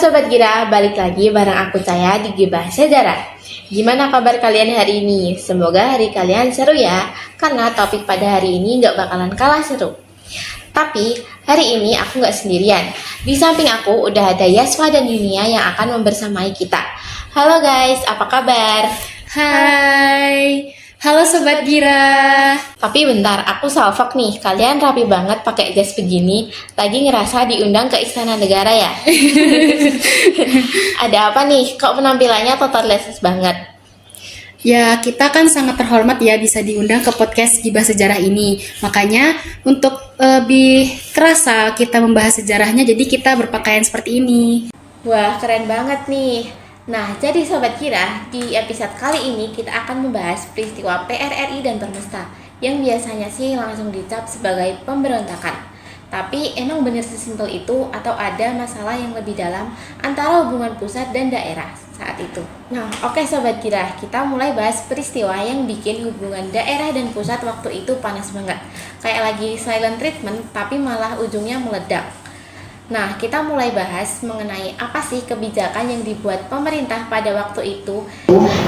Sobat Gira, balik lagi bareng aku Caya di Gibah Sejarah. Gimana kabar kalian hari ini? Semoga hari kalian seru ya, karena topik pada hari ini gak bakalan kalah seru. Tapi hari ini aku gak sendirian. Di samping aku udah ada Yasma dan Yunia yang akan membersamai kita. Halo guys, apa kabar? Hai, halo Sobat Gira. Tapi bentar, aku salfok nih. Kalian rapi banget pakai jas begini. Lagi ngerasa diundang ke Istana Negara ya? Ada apa nih? Kok penampilannya total leses banget? Ya, kita kan sangat terhormat ya bisa diundang ke podcast Gibah Sejarah ini. Makanya untuk lebih terasa kita membahas sejarahnya, jadi kita berpakaian seperti ini. Wah, keren banget nih. Nah, jadi Sobat Kira, di episode kali ini kita akan membahas peristiwa PRRI dan Permesta yang biasanya sih langsung dicap sebagai pemberontakan. Tapi emang bener sesimpel itu atau ada masalah yang lebih dalam antara hubungan pusat dan daerah saat itu? Nah, oke Sobat Kira, kita mulai bahas peristiwa yang bikin hubungan daerah dan pusat waktu itu panas banget. Kayak lagi silent treatment tapi malah ujungnya meledak. Nah, kita mulai bahas mengenai apa sih kebijakan yang dibuat pemerintah pada waktu itu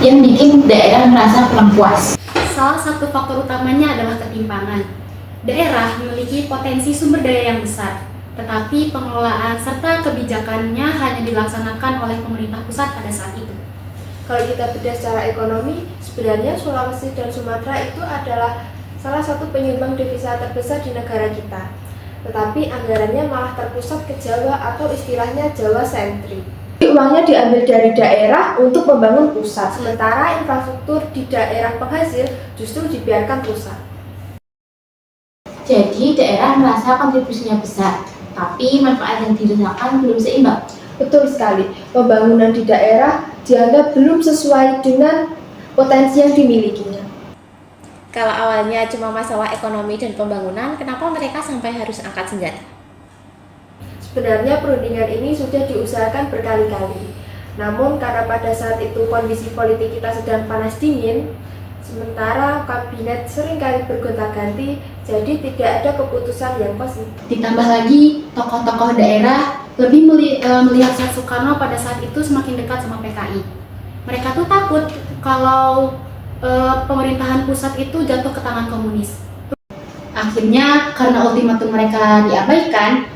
yang bikin daerah merasa kurang puas. Salah satu faktor utamanya adalah ketimpangan. Daerah memiliki potensi sumber daya yang besar, tetapi pengelolaan serta kebijakannya hanya dilaksanakan oleh pemerintah pusat pada saat itu. Kalau kita bedah secara ekonomi, sebenarnya Sulawesi dan Sumatera itu adalah salah satu penyumbang devisa terbesar di negara kita. Tetapi anggarannya malah terpusat ke Jawa atau istilahnya Jawa sentri. Uangnya diambil dari daerah untuk membangun pusat, sementara infrastruktur di daerah penghasil justru dibiarkan pusat. Jadi daerah merasa kontribusinya besar, tapi manfaat yang dirasakan belum seimbang. Betul sekali, pembangunan di daerah dianggap belum sesuai dengan potensi yang dimilikinya. Kalau awalnya cuma masalah ekonomi dan pembangunan, kenapa mereka sampai harus angkat senjata? Sebenarnya perundingan ini sudah diusahakan berkali-kali. Namun karena pada saat itu kondisi politik kita sedang panas dingin, sementara kabinet seringkali bergonta-ganti, jadi tidak ada keputusan yang pasti. Ditambah lagi, tokoh-tokoh daerah lebih melihat Soekarno pada saat itu semakin dekat sama PKI. Mereka tuh takut kalau pemerintahan pusat itu jatuh ke tangan komunis. Akhirnya karena ultimatum mereka diabaikan,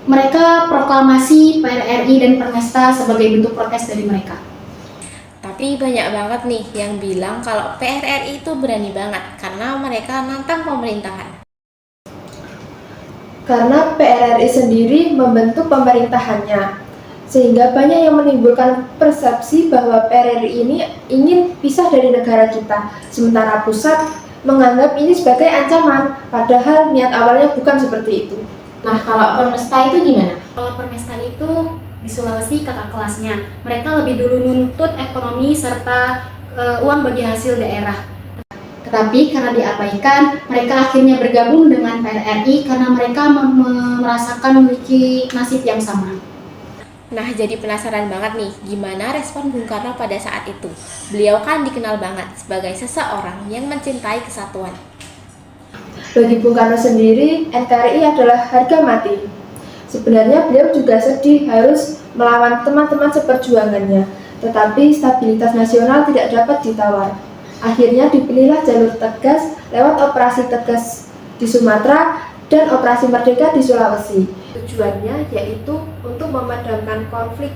mereka proklamasi PRRI dan Permesta sebagai bentuk protes dari mereka. Tapi banyak banget nih yang bilang kalau PRRI itu berani banget karena mereka nantang pemerintahan. Karena PRRI sendiri membentuk pemerintahannya, sehingga banyak yang menimbulkan persepsi bahwa PRRI ini ingin pisah dari negara kita, sementara pusat menganggap ini sebagai ancaman, padahal niat awalnya bukan seperti itu. Nah, kalau Permesta itu gimana? Kalau Permesta itu di Sulawesi kakak kelasnya, mereka lebih dulu nuntut ekonomi serta uang bagi hasil daerah. Tetapi karena diabaikan, mereka akhirnya bergabung dengan PRRI karena mereka merasakan memiliki nasib yang sama. Nah, jadi penasaran banget nih, gimana respon Bung Karno pada saat itu? Beliau kan dikenal banget sebagai seseorang yang mencintai kesatuan. Bagi Bung Karno sendiri, NKRI adalah harga mati. Sebenarnya beliau juga sedih harus melawan teman-teman seperjuangannya, tetapi stabilitas nasional tidak dapat ditawar. Akhirnya dipilihlah jalur tegas lewat operasi tegas di Sumatera dan operasi merdeka di Sulawesi. Tujuannya yaitu untuk memadamkan konflik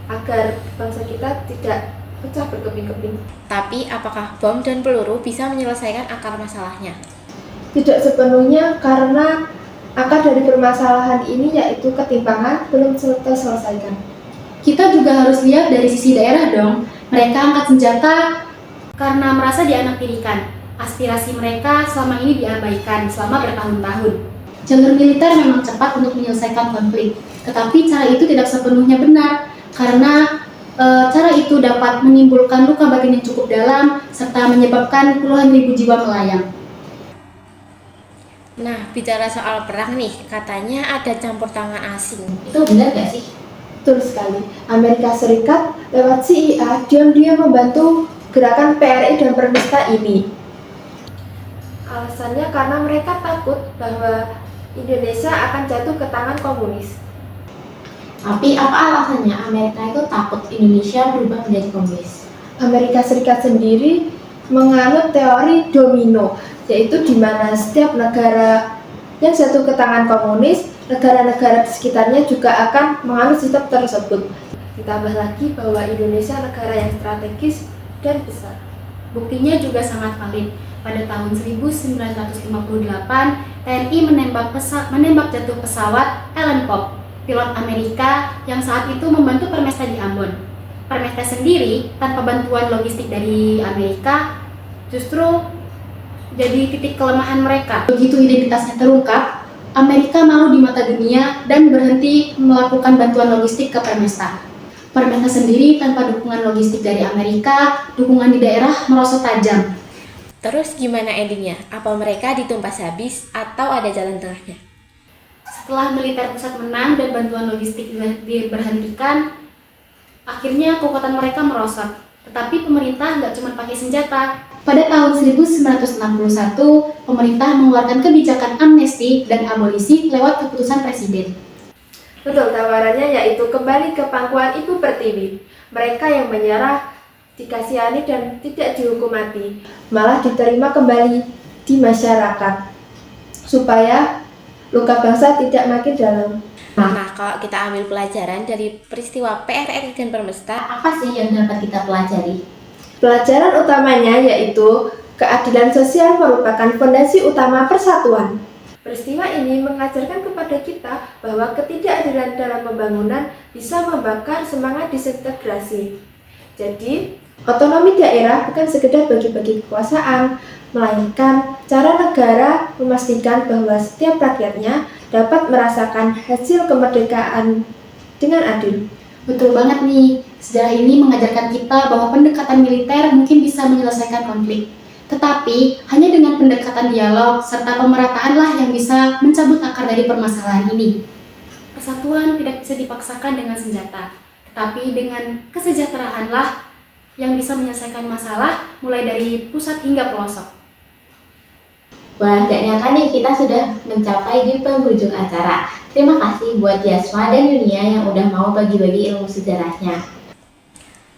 agar bangsa kita tidak pecah berkeping-keping. Tapi apakah bom dan peluru bisa menyelesaikan akar masalahnya? Tidak sepenuhnya, karena akar dari permasalahan ini yaitu ketimpangan belum terselesaikan. Kita juga harus lihat dari sisi daerah dong. Mereka angkat senjata karena merasa dianaktirikan. Aspirasi mereka selama ini diabaikan selama bertahun-tahun. Jalur militer memang cepat untuk menyelesaikan konflik, tetapi cara itu tidak sepenuhnya benar karena cara itu dapat menimbulkan luka batin yang cukup dalam serta menyebabkan puluhan ribu jiwa melayang. Nah, bicara soal perang nih, katanya ada campur tangan asing. Itu benar gak sih? Betul sekali. Amerika Serikat lewat CIA diam-diam membantu gerakan PRRI dan Permesta ini. Alasannya karena mereka takut bahwa Indonesia akan jatuh ke tangan komunis. Tapi apa alasannya Amerika itu takut Indonesia berubah menjadi komunis? Amerika Serikat sendiri menganut teori domino, yaitu di mana setiap negara yang jatuh ke tangan komunis, negara-negara di sekitarnya juga akan menganut sistem tersebut. Ditambah lagi bahwa Indonesia negara yang strategis dan besar. Buktinya juga sangat valid. Pada tahun 1958, TNI menembak jatuh pesawat Ellen Pop, pilot Amerika yang saat itu membantu Permesta di Ambon. Permesta sendiri tanpa bantuan logistik dari Amerika justru jadi titik kelemahan mereka. Begitu identitasnya terungkap, Amerika malu di mata dunia dan berhenti melakukan bantuan logistik ke Permesta. Permesta sendiri tanpa dukungan logistik dari Amerika, dukungan di daerah merosot tajam. Terus gimana endingnya? Apa mereka ditumpas habis atau ada jalan tengahnya? Setelah militer pusat menang dan bantuan logistik diberhentikan, akhirnya kekuatan mereka merosot. Tetapi pemerintah nggak cuma pakai senjata. Pada tahun 1961, pemerintah mengeluarkan kebijakan amnesti dan abolisi lewat keputusan presiden. Betul, tawarannya yaitu kembali ke pangkuan Ibu Pertiwi. Mereka yang menyerah dikasihani dan tidak dihukum mati, malah diterima kembali di masyarakat supaya luka bangsa tidak makin dalam. Nah, kalau kita ambil pelajaran dari peristiwa PRRI dan Permesta, Apa sih yang dapat kita pelajari? Pelajaran utamanya yaitu keadilan sosial merupakan fondasi utama persatuan. Peristiwa ini mengajarkan kepada kita bahwa ketidakadilan dalam pembangunan bisa membakar semangat disintegrasi. Jadi, otonomi daerah bukan sekedar bagi-bagi kekuasaan, melainkan cara negara memastikan bahwa setiap rakyatnya dapat merasakan hasil kemerdekaan dengan adil. Betul banget nih, sejarah ini mengajarkan kita bahwa pendekatan militer mungkin bisa menyelesaikan konflik. Tetapi, hanya dengan pendekatan dialog serta pemerataanlah yang bisa mencabut akar dari permasalahan ini. Persatuan tidak bisa dipaksakan dengan senjata, tetapi dengan kesejahteraanlah yang bisa menyelesaikan masalah mulai dari pusat hingga pelosok. Wah, gak nyangka nih kita sudah mencapai di penghujung acara. Terima kasih buat Yasma dan Yunia yang udah mau bagi-bagi ilmu sejarahnya.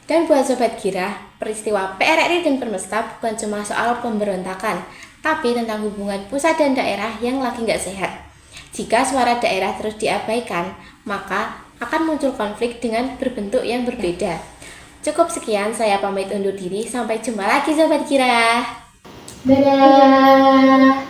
dan buat Sobat Gira, peristiwa PRRI dan Permesta bukan cuma soal pemberontakan, tapi tentang hubungan pusat dan daerah yang lagi nggak sehat. Jika suara daerah terus diabaikan, maka akan muncul konflik dengan berbentuk yang berbeda. Cukup sekian, saya pamit undur diri. Sampai jumpa lagi Sobat Gira. Dadah!